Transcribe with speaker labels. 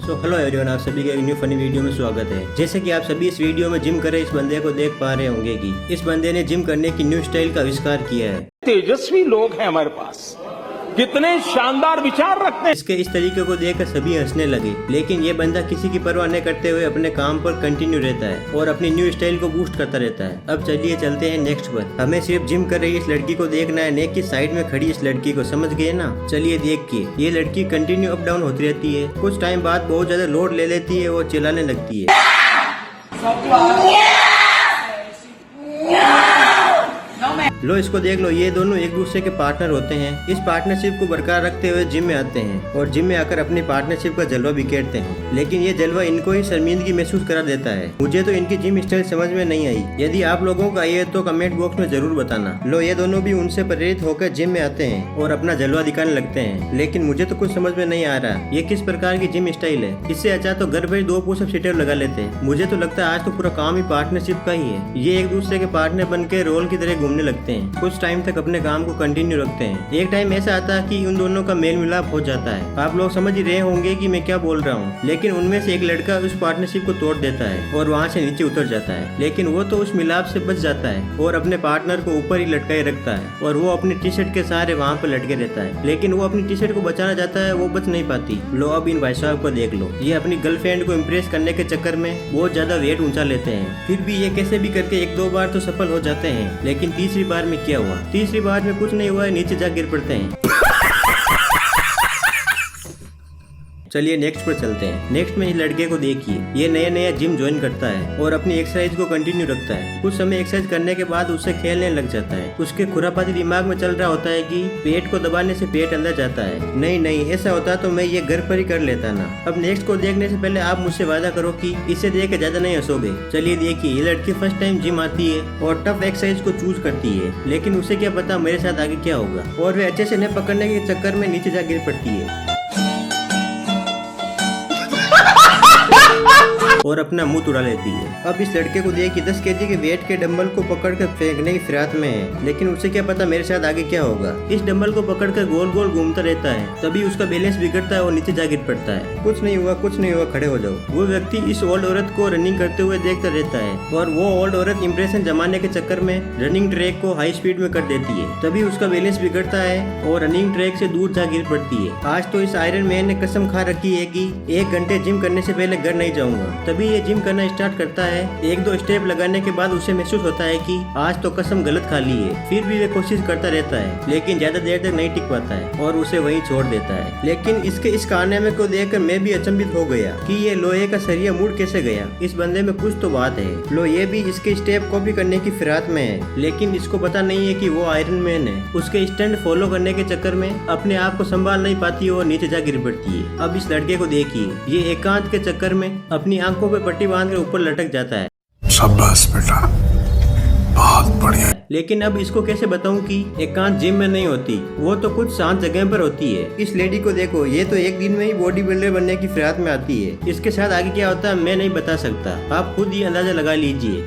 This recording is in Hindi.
Speaker 1: तो हेलो एवरीवन, आप सभी का एक न्यू फनी वीडियो में स्वागत है। जैसे कि आप सभी इस वीडियो में जिम कर रहे इस बंदे को देख पा रहे होंगे कि इस बंदे ने जिम करने की न्यू स्टाइल का आविष्कार किया है।
Speaker 2: तेजस्वी लोग हैं हमारे पास, कितने शानदार विचार रखते हैं।
Speaker 1: इसके इस तरीके को देखकर सभी हंसने लगे, लेकिन ये बंदा किसी की परवाह नहीं करते हुए अपने काम पर कंटिन्यू रहता है और अपनी न्यू स्टाइल को बूस्ट करता रहता है। अब चलिए चलते हैं नेक्स्ट पर। हमें सिर्फ जिम कर रही इस लड़की को देखना है, नेक की साइड में खड़ी इस लड़की को, समझ गए ना। चलिए देख के, ये लड़की कंटिन्यू अप डाउन होती रहती है। कुछ टाइम बाद बहुत ज्यादा लोड ले लेती है और चिल्लाने लगती है। लो इसको देख लो, ये दोनों एक दूसरे के पार्टनर होते हैं। इस पार्टनरशिप को बरकरार रखते हुए जिम में आते हैं और जिम में आकर अपनी पार्टनरशिप का जलवा बिखेरते हैं, लेकिन ये जलवा इनको ही शर्मिंदगी महसूस करा देता है। मुझे तो इनकी जिम स्टाइल समझ में नहीं आई। यदि आप लोगों का ये तो कमेंट बॉक्स में जरूर बताना। लो ये दोनों भी उनसे प्रेरित होकर जिम में आते हैं और अपना जलवा दिखाने लगते हैं, लेकिन मुझे तो कुछ समझ में नहीं आ रहा ये किस प्रकार की जिम स्टाइल है। इससे अच्छा तो घर पर 2 पुशअप सीटर लगा लेते हैं। मुझे तो लगता है आज तो पूरा काम ही पार्टनरशिप का ही है। ये एक दूसरे के पार्टनर बन के रोल की तरह घूमने लगते हैं, कुछ टाइम तक अपने काम को कंटिन्यू रखते हैं। एक टाइम ऐसा आता है कि उन दोनों का मेल मिलाप हो जाता है। आप लोग समझ ही रहे होंगे कि मैं क्या बोल रहा हूँ, लेकिन उनमें से एक लड़का उस पार्टनरशिप को तोड़ देता है और वहाँ से नीचे उतर जाता है, लेकिन वो तो उस मिलाप से बच जाता है और अपने पार्टनर को ऊपर ही लटकाए रखता है और वो अपनी टी शर्ट के सहारे वहाँ पर लटके रहता है। लेकिन वो अपनी टी शर्ट को बचाना चाहता है, वो बच नहीं पाती। लो अब इन भाई साहब को देख लो, ये अपनी गर्लफ्रेंड को इम्प्रेस करने के चक्कर में बहुत ज्यादा वेट ऊंचा लेते हैं। फिर भी ये कैसे भी करके 1-2 बार तो सफल हो जाते हैं, लेकिन तीसरी बार में क्या हुआ? तीसरी बार में कुछ नहीं हुआ है, नीचे जा गिर पड़ते हैं। चलिए नेक्स्ट पर चलते हैं। नेक्स्ट में इस लड़के को देखिए, ये नया नया जिम ज्वाइन करता है और अपनी एक्सरसाइज को कंटिन्यू रखता है। कुछ समय एक्सरसाइज करने के बाद उससे खेलने लग जाता है। उसके खुरापाती दिमाग में चल रहा होता है कि पेट को दबाने से पेट अंदर जाता है। नहीं ऐसा होता तो मैं ये घर पर ही कर लेता ना। अब नेक्स्ट को देखने से पहले आप मुझसे वादा करो कि इसे देख के ज्यादा नहीं हंसोगे। चलिए देखिए, ये लड़की फर्स्ट टाइम जिम आती है और टफ एक्सरसाइज को चूज करती है, लेकिन उसे क्या पता मेरे साथ आगे क्या होगा, और वे अच्छे से न पकड़ने के चक्कर में नीचे जा गिर पड़ती है और अपना मुंह उड़ा लेती है। अब इस लड़के को देख 10 केजी के वेट के डंबल को पकड़कर फेंकने की फिराक में है, लेकिन उसे क्या पता मेरे साथ आगे क्या होगा। इस डंबल को पकड़कर गोल गोल घूमता रहता है, तभी उसका बैलेंस बिगड़ता है और नीचे जा गिर पड़ता है। कुछ नहीं हुआ, खड़े हो जाओ। वो व्यक्ति इस ओल्ड औरत को रनिंग करते हुए देखता रहता है और वो ओल्ड औरत इंप्रेशन जमाने के चक्कर में रनिंग ट्रैक को हाई स्पीड में कर देती है, तभी उसका बैलेंस बिगड़ता है और रनिंग ट्रैक से दूर जा गिर पड़ती है। आज तो इस आयरन मैन ने कसम खा रखी है कि 1 घंटे जिम करने से पहले घर नहीं जाऊंगा। तभी ये जिम करना स्टार्ट करता है। 1-2 स्टेप लगाने के बाद उसे महसूस होता है कि आज तो कसम गलत खा ली है। फिर भी वे कोशिश करता रहता है, लेकिन ज्यादा देर तक नहीं टिक पाता है और उसे वहीं छोड़ देता है। लेकिन इसके इस कारनामे को देखकर मैं भी अचंभित हो गया कि ये लोहे का सरिया मुड़ कैसे गया। इस बंदे में कुछ तो बात है। लो ये भी इसके स्टेप कॉपी करने की फिराक में है, लेकिन इसको पता नहीं है कि वो आयरन मैन है। उसके स्टंट फॉलो करने के चक्कर में अपने आप को संभाल नहीं पाती और नीचे जा गिर पड़ती है। अब इस लड़के को देखिए, ये एकांत के चक्कर में अपनी आंखों पे पट्टी बांध कर ऊपर लटक जाता है।
Speaker 3: शाबाश बेटा, बहुत बढ़िया।
Speaker 1: लेकिन अब इसको कैसे बताऊं कि एकांत जिम में नहीं होती, वो तो कुछ शांत जगह पर होती है। इस लेडी को देखो, ये तो एक दिन में ही बॉडी बिल्डर बनने की फिराक में आती है। इसके साथ आगे क्या होता है मैं नहीं बता सकता, आप खुद ही अंदाजा लगा लीजिए।